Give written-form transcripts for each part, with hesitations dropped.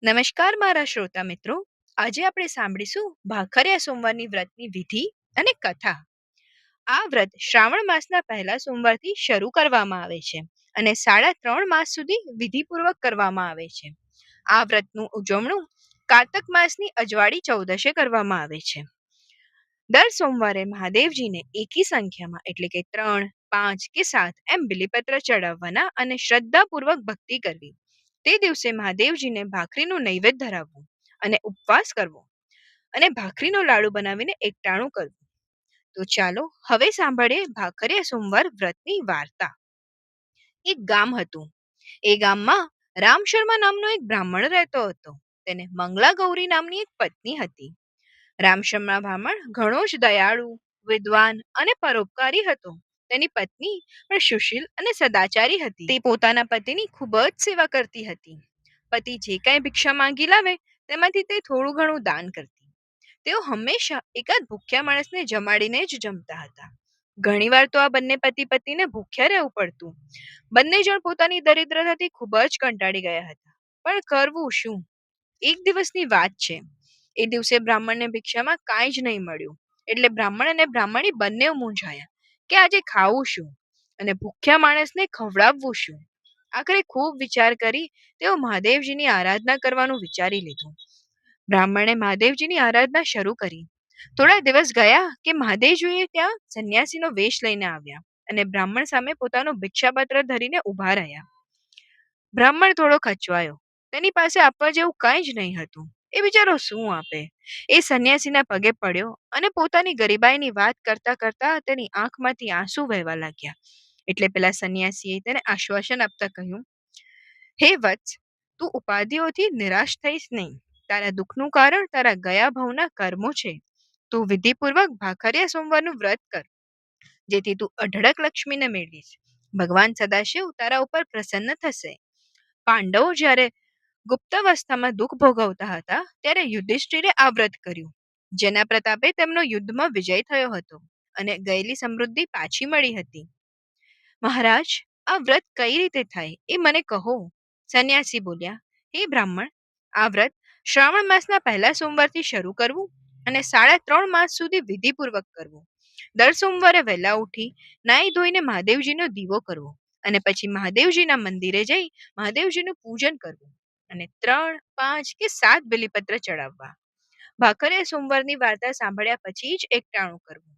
નમસ્કાર મારા શ્રોતા મિત્રો. આજે આપણે સાંભળીશું ભાખરિયા સોમવારની વ્રતની વિધિ અને કથા. આ વ્રત શ્રાવણ માસના પહેલા સોમવારથી શરૂ કરવામાં આવે છે અને 3.5 માસ સુધી વિધિપૂર્વક કરવામાં આવે છે. આ વ્રતનું ઉજવણું કાર્તક માસની અજવાળી ચૌદશે કરવામાં આવે છે. દર સોમવારે મહાદેવજીને એકી સંખ્યામાં એટલે કે 3, 5 કે 7 એમ બિલીપત્ર ચડાવવાના અને શ્રદ્ધાપૂર્વક ભક્તિ કરવી. તે દિવસે મહાદેવજીને ભાખરીનું નૈવેદ્ય ધરાવવું અને ઉપવાસ કરવો અને ભાખરીનો લાડુ બનાવીને એકટાણું કરવું. તો ચાલો હવે સાંભળીએ ભાખરિયા સોમવાર વ્રતની વાર્તા. એક ગામ હતું. એ ગામમાં રામ શર્મા નામનો એક બ્રાહ્મણ રહેતો હતો. તેને મંગલા ગૌરી નામની એક પત્ની હતી. રામ શર્મા બ્રાહ્મણ ઘણો જ દયાળુ, વિદ્વાન અને પરોપકારી હતો. તેની પત્ની પણ સુશીલ અને સદાચારી હતી. તે પોતાના પતિની ખૂબ જ સેવા કરતી હતી. પતિ જે કાંઈ ભિક્ષા માંગી લાવે તેમાંથી તે થોડું ઘણું દાન કરતી. તેઓ હંમેશા એકાદ ભૂખ્યા માણસને જમાડીને જ જમતા હતા. ઘણીવાર તો આ બંને પતિ પત્નીને ભૂખ્યા રહેવું પડતું. બંને જણ પોતાની દરિદ્રતાથી ખૂબ જ કંટાળી ગયા હતા. પણ કરવું શું? એક દિવસની વાત છે. એ દિવસે બ્રાહ્મણને ભિક્ષામાં કાંઈ જ નહીં મળ્યું. એટલે બ્રાહ્મણ અને બ્રાહ્મણી બંને મૂંઝાયા કે આજે ખાવું શું અને ભૂખ્યા માણસને ખવડાવવું શું. આખરે ખૂબ વિચાર કરી તેઓ મહાદેવજીની આરાધના કરવાનું વિચારી લીધું. બ્રાહ્મણે મહાદેવજીની આરાધના શરૂ કરી. થોડા દિવસ ગયા કે મહાદેવજીએ ત્યાં સંન્યાસીનો વેશ લઈને આવ્યા અને બ્રાહ્મણ સામે પોતાનું ભિક્ષાપાત્ર ધરીને ઊભા રહ્યા. બ્રાહ્મણ થોડો ખચવાયો. તેની પાસે આપવા જેવું કંઈ જ નહીં હતું. એ બિચારો શું આપે? એ સંન્યાસીના પગે પડ્યો અને પોતાની ગરીબાઈની વાત કરતા કરતા તેની આંખમાંથી આંસુ વહેવા લાગ્યા. એટલે પેલા સંન્યાસીએ તેને આશ્વાસન આપતા કહ્યું, હે વત્સ, તું ઉપાધિઓથી નિરાશ થઈશ નહીં. તારા દુઃખનું કારણ તારા ગયા ભવના કર્મો છે. તું વિધિપૂર્વક ભાખરિયા સોમવારનું વ્રત કર, જેથી તું અઢળક લક્ષ્મીને મેળવીશ. ભગવાન સદાશિવ તારા ઉપર પ્રસન્ન થશે. પાંડવો જ્યારે ગુપ્તાવસ્થામાં દુઃખ ભોગવતા હતા ત્યારે યુધિષ્ઠિરે આ વ્રત કર્યું, જેના પ્રતાપે તેમનો યુદ્ધમાં વિજય થયો હતો અને ગયેલી સમૃદ્ધિ પાછી મળી હતી. મહારાજ, આ વ્રત કઈ રીતે થાય એ મને કહો. સંન્યાસી બોલ્યા, હે બ્રાહ્મણ, આ વ્રત શ્રાવણ માસના પહેલા સોમવારથી શરૂ કરવું અને 3.5 માસ સુધી વિધિપૂર્વક કરવું. દર સોમવારે વહેલા ઉઠી નાઈ ધોઈને મહાદેવજીનો દીવો કરવો અને પછી મહાદેવજીના મંદિરે જઈ મહાદેવજીનું પૂજન કરવું અને 3, 5 કે 7 બિલીપત્ર ચડાવવા. ભાખરિયા સોમવારની વાર્તા સાંભળ્યા પછી જ એકટાણું કરવું.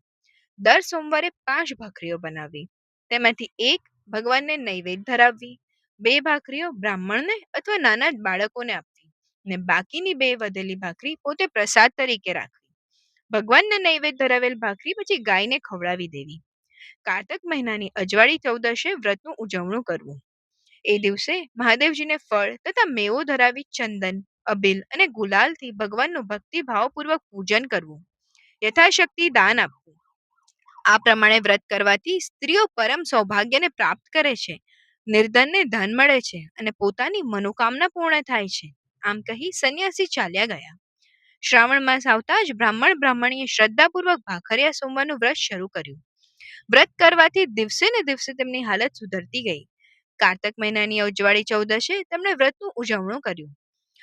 દર સોમવારે 5 ભાખરીઓ બનાવવી. તેમાંથી એક ભગવાનને નૈવેદ્ય ધરાવવી, 2 ભાખરીઓ બ્રાહ્મણને અથવા નાના બાળકોને આપવી અને બાકીની 2 વધેલી ભાખરી પોતે પ્રસાદ તરીકે રાખવી. ભગવાનને નૈવેદ્ય ધરાવેલ ભાખરી પછી ગાયને ખવડાવી દેવી. કાર્તક મહિનાની અજવાળી ચૌદશે વ્રતનું ઉજવણું કરવું. એ દિવસે મહાદેવજીને ફળ તથા મેવો ધરાવી ચંદન, અબીલ અને ગુલાલથી ભગવાનનું ભક્તિભાવપૂર્વક પૂજન કરવું. યથાશક્તિ દાન આપવું. આ પ્રમાણે વ્રત કરવાથી સ્ત્રીઓ પરમ સૌભાગ્યને પ્રાપ્ત કરે છે, નિર્ધનને ધન મળે છે અને પોતાની મનોકામના પૂર્ણ થાય છે. આમ કહી સંન્યાસી ચાલ્યા ગયા. શ્રાવણ માસ આવતા જ બ્રાહ્મણ બ્રાહ્મણીએ શ્રદ્ધાપૂર્વક ભાખરિયા સોમવારનું વ્રત શરૂ કર્યું. વ્રત કરવાથી દિવસે ને દિવસે તેમની હાલત સુધરતી ગઈ. કાર્તક મહિનાની અજવાળી ચૌદશે તેમણે વ્રતનું ઉજવણું કર્યું.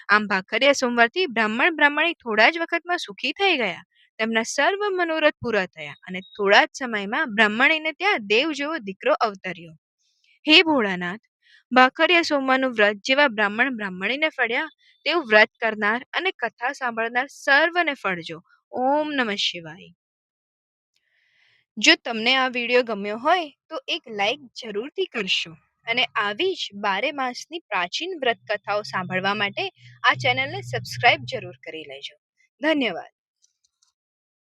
આમ ભાખરિયા સોમવારથી બ્રાહ્મણ બ્રાહ્મણી થોડા જ વખતમાં સુખી થઈ ગયા. તેમના સર્વ મનોરથ પૂરા થયા અને થોડા જ સમયમાં બ્રાહ્મણીને ત્યાં દેવ જેવો દીકરો અવતર્યો. હે ભોળાનાથ, ભાખરિયા સોમવારનું વ્રત જેવા બ્રાહ્મણ બ્રાહ્મણીને ફળ્યા તેવું વ્રત કરનાર અને કથા સાંભળનાર સર્વને ફળજો. ઓમ નમઃ શિવાય. જો તમને આ વિડીયો ગમ્યો હોય તો એક લાઈક જરૂરથી કરશો અને આવી જ 12 માસની પ્રાચીન વ્રત કથાઓ સાંભળવા માટે આ ચેનલને સબસ્ક્રાઇબ જરૂર કરી લેજો. ધન્યવાદ.